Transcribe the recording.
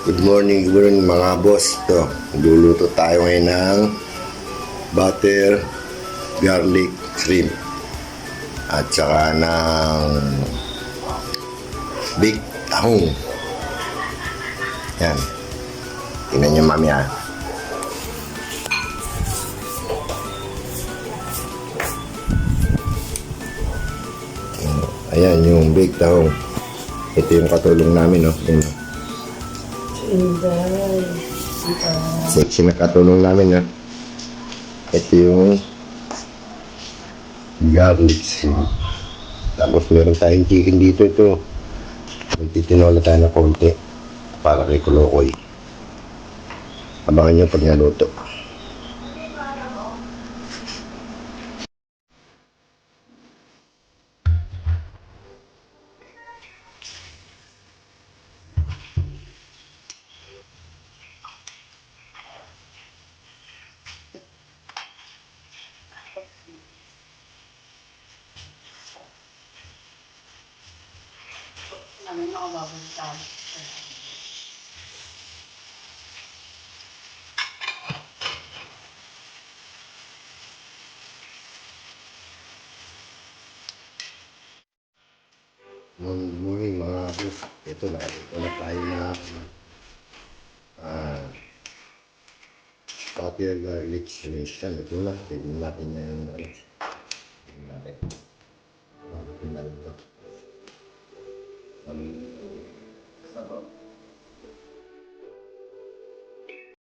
Good morning mga boss. Ito, luluto tayo ngayon ng butter garlic shrimp at saka ng big tahong. Yan. Tingnan nyo mamaya. Ayan yung big tahong. Ito yung katulong namin, no? Yan. Sexy na katulong namin, ha? Ito yung garlic shrimp. Tapos meron tayong chicken dito. Ito magtitinola tayo ng konti para kay Kulokoy. Abangan nyo pag naluto. Namin nakababalitan. Good morning mga boss. Ito na tayo na butter garlic shrimp. Ito na, tignan natin na yung